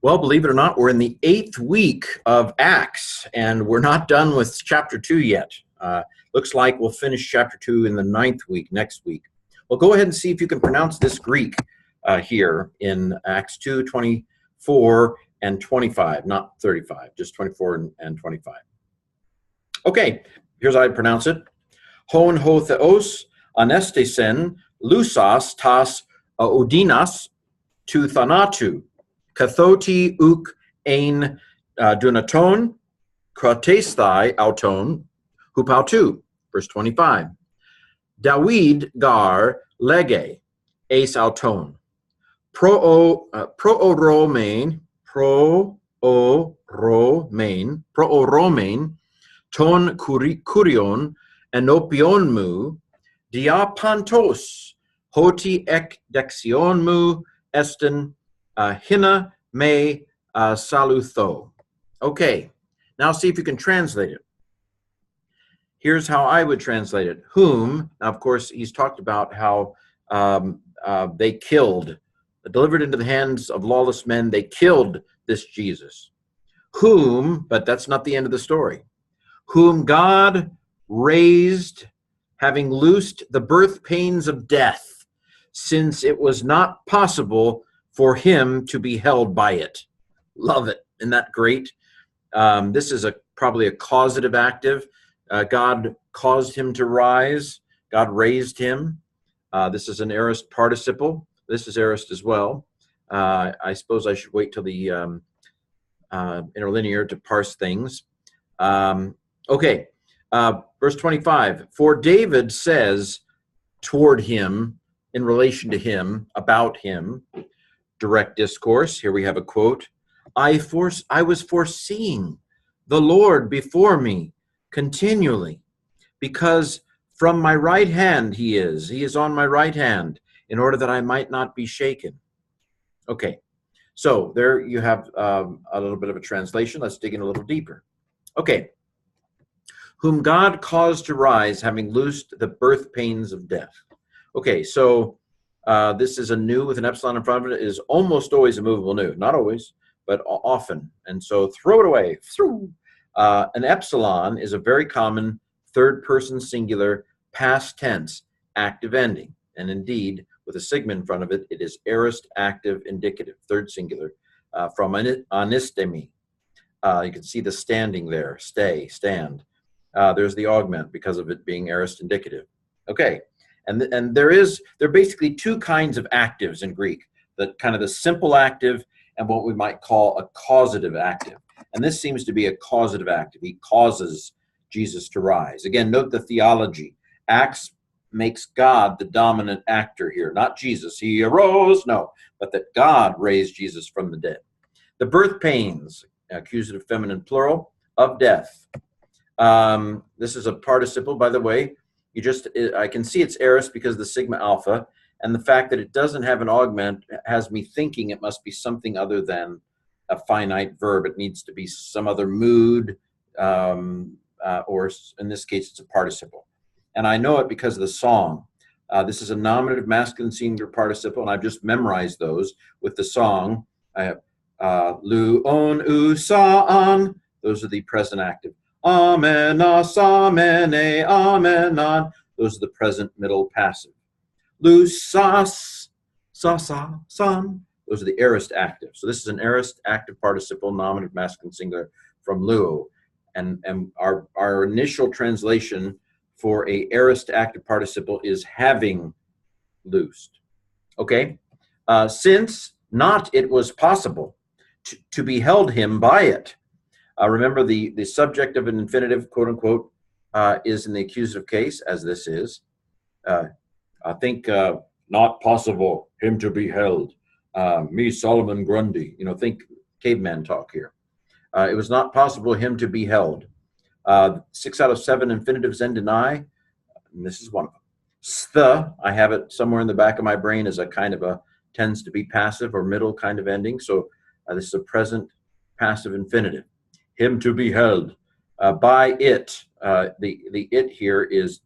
Well, believe it or not, we're in the 8th week of Acts, and we're not done with chapter 2 yet. Looks like we'll finish chapter 2 in the 9th week, next week. Well, go ahead and see if you can pronounce this Greek here in Acts 2, 24 and 25, not 35, just 24 and 25. Okay, here's how I pronounce it. Hon ho theos anestesen lusas tas odinas tu thanatu. Kathoti uk ein dunaton, kratesthai auton, hupautu. Verse 25. David gar lege, eis auton. Prooromain, ton kurion, enopionmu, diapantos, hoti ek dexionmu, esten hina me salutho. Okay, now see if you can translate it. Here's how I would translate it. Whom, now of course he's talked about how they killed, delivered into the hands of lawless men, they killed this Jesus. Whom, but that's not the end of the story, whom God raised, having loosed the birth pains of death, since it was not possible for him to be held by it. Love it. Isn't that great? This is probably a causative active. God caused him to rise. God raised him. This is an aorist participle. This is aorist as well. I suppose I should wait till the interlinear to parse things. Okay, verse 25. For David says toward him, in relation to him, about him, direct discourse. Here we have a quote. I was foreseeing the Lord before me continually, because from my right hand he is on my right hand, in order that I might not be shaken. Okay, so there you have a little bit of a translation. Let's dig in a little deeper. Okay, whom God caused to rise, having loosed the birth pains of death. Okay, so this is a nu with an epsilon in front of it. It is almost always a movable nu. Not always, but often. And so throw it away. An epsilon is a very common third-person singular past tense active ending. And indeed, with a sigma in front of it, it is aorist active indicative, third singular, from anistemi. You can see the standing there, stay, stand. There's the augment because of it being aorist indicative. Okay. And there are basically two kinds of actives in Greek, the kind of the simple active and what we might call a causative active. And this seems to be a causative active. He causes Jesus to rise. Again, note the theology. Acts makes God the dominant actor here, not Jesus. He arose, no, but that God raised Jesus from the dead. The birth pains, accusative feminine plural, of death. This is a participle, by the way. I can see it's aorist because of the sigma alpha, and the fact that it doesn't have an augment has me thinking it must be something other than a finite verb. It needs to be some other mood, or in this case, it's a participle. And I know it because of the song. This is a nominative masculine singular participle, and I've just memorized those with the song. I have lu, on, u, sa, an. Those are the present active. Amenas, amene, amenan. Those are the present middle passive. Lusas, sasa, san. Those are the aorist active. So this is an aorist active participle, nominative masculine singular from luo. And our initial translation for a aorist active participle is having loosed. Okay? Since not it was possible to be held him by it. Remember, the subject of an infinitive, quote unquote, is in the accusative case, as this is. I think not possible him to be held. Me, Solomon Grundy. Think caveman talk here. It was not possible him to be held. 6 out of 7 infinitives end in I, and this is one of them. Stha, I have it somewhere in the back of my brain as a kind of tends to be passive or middle kind of ending. So this is a present passive infinitive. Him to be held by it. The it here is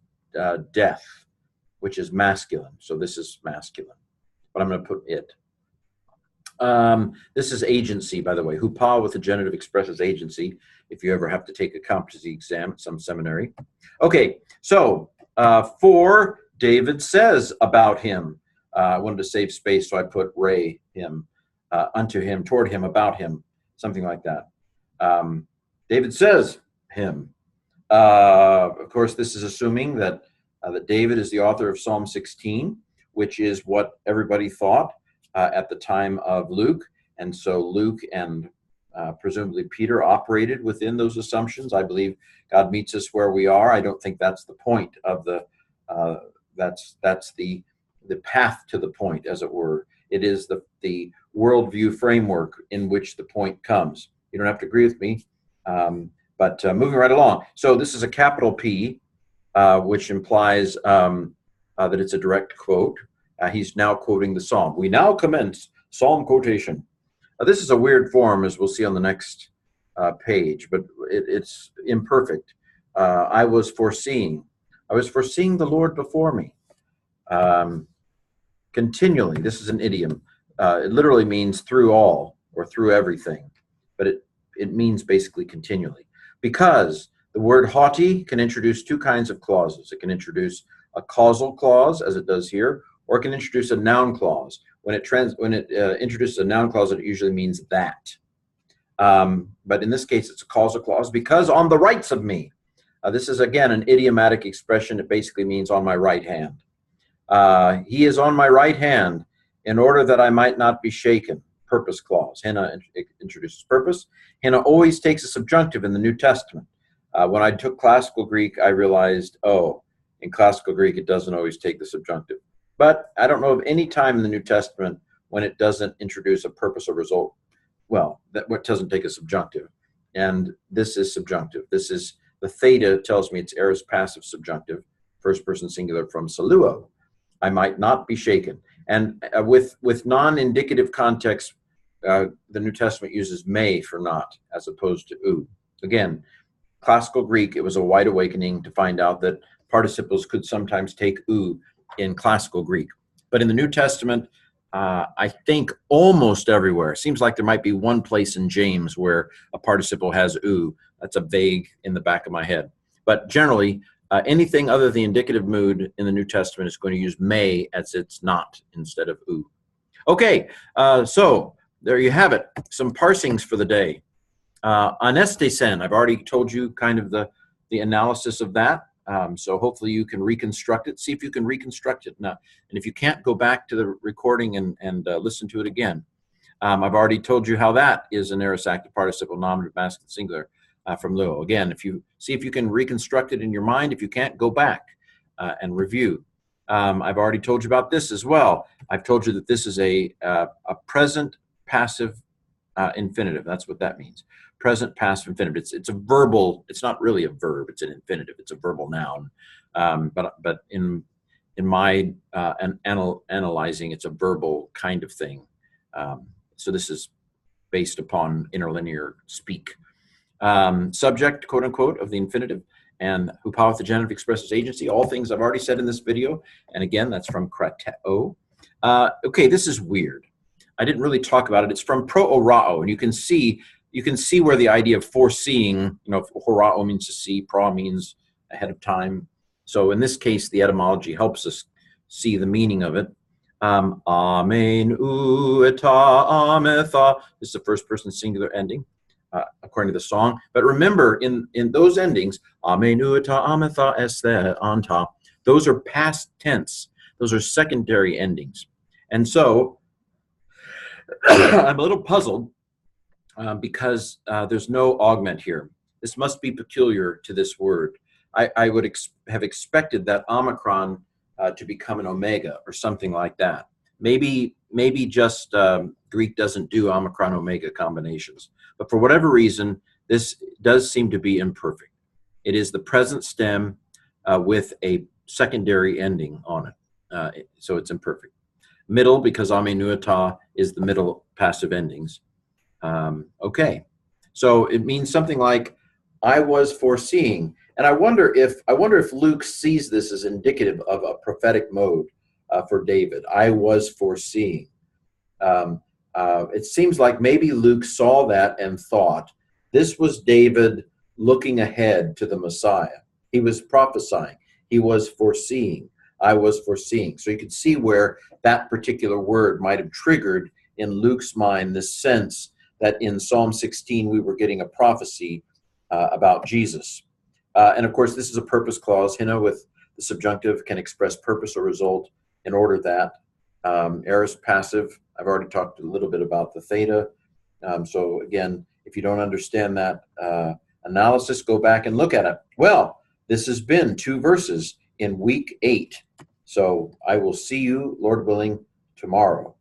death, which is masculine. So this is masculine, but I'm going to put it. This is agency, by the way. Hupa with the genitive expresses agency, if you ever have to take a competency exam at some seminary. Okay, so for David says about him. I wanted to save space, so I put Ray, him, unto him, toward him, about him, something like that. David says him. Of course, this is assuming that, that David is the author of Psalm 16, which is what everybody thought at the time of Luke. And so Luke and presumably Peter operated within those assumptions. I believe God meets us where we are. I don't think that's the point of the, that's the path to the point, as it were. It is the worldview framework in which the point comes. You don't have to agree with me, but moving right along. So this is a capital P, which implies that it's a direct quote. He's now quoting the Psalm. We now commence Psalm quotation. This is a weird form, as we'll see on the next page, but it's imperfect. I was foreseeing the Lord before me. Continually, this is an idiom. It literally means through all or through everything, but it means basically continually. Because the word haughty can introduce two kinds of clauses. It can introduce a causal clause, as it does here, or it can introduce a noun clause. When it introduces a noun clause, it usually means that. But in this case, it's a causal clause, because on the rights of me. This is, again, an idiomatic expression. It basically means on my right hand. He is on my right hand in order that I might not be shaken. Purpose clause. Hannah introduces purpose. Hannah always takes a subjunctive in the New Testament. When I took classical Greek, I realized, oh, in classical Greek, it doesn't always take the subjunctive. But I don't know of any time in the New Testament when it doesn't introduce a purpose or result. Well, that what doesn't take a subjunctive. And this is subjunctive. This is, the theta tells me it's aorist passive subjunctive, first person singular from saluo. I might not be shaken. And with non-indicative context, the New Testament uses may for not, as opposed to oo. Again, classical Greek, it was a wide awakening to find out that participles could sometimes take oo in classical Greek. But in the New Testament, I think almost everywhere, it seems like there might be one place in James where a participle has oo. That's a vague in the back of my head. But generally, anything other than the indicative mood in the New Testament is going to use may as its not instead of oo. Okay, so there you have it. Some parsings for the day. Anestesen, I've already told you kind of the analysis of that. So hopefully you can reconstruct it. See if you can reconstruct it. Now, and if you can't, go back to the recording and listen to it again. I've already told you how that is an aorist active participle, nominative, masculine, singular from Luo. Again, if you see if you can reconstruct it in your mind. If you can't, go back and review. I've already told you about this as well. I've told you that this is a present passive infinitive. That's what that means. Present passive infinitive. It's a verbal. It's not really a verb. It's an infinitive. It's a verbal noun. But in my analyzing, it's a verbal kind of thing. So this is based upon interlinear speak. Subject, quote unquote, of the infinitive, and hupa with the genitive expresses agency. All things I've already said in this video. And again, that's from Krateo. Okay, this is weird. I didn't really talk about it. It's from pro-orao, and you can see where the idea of foreseeing, horao means to see, pra means ahead of time. So in this case, the etymology helps us see the meaning of it. Amen u eta ametha. This is the first person singular ending, according to the song. But remember, in those endings, amen u eta ametha este anta, those are past tense. Those are secondary endings. And so I'm a little puzzled because there's no augment here. This must be peculiar to this word. I would have expected that omicron to become an omega or something like that. Maybe just Greek doesn't do omicron omega combinations. But for whatever reason, this does seem to be imperfect. It is the present stem with a secondary ending on it. So it's imperfect. Middle, because amenuata is the middle passive endings. Okay, so it means something like I was foreseeing, and I wonder if Luke sees this as indicative of a prophetic mode for David. I was foreseeing. it seems like maybe Luke saw that and thought this was David looking ahead to the Messiah. He was prophesying. He was foreseeing. I was foreseeing. So you could see where that particular word might have triggered in Luke's mind this sense that in Psalm 16 we were getting a prophecy about Jesus. And of course, this is a purpose clause. Hina with the subjunctive can express purpose or result in order that. Aorist passive, I've already talked a little bit about the theta. So again, if you don't understand that analysis, go back and look at it. Well, this has been 2 verses in week 8. So I will see you, Lord willing, tomorrow.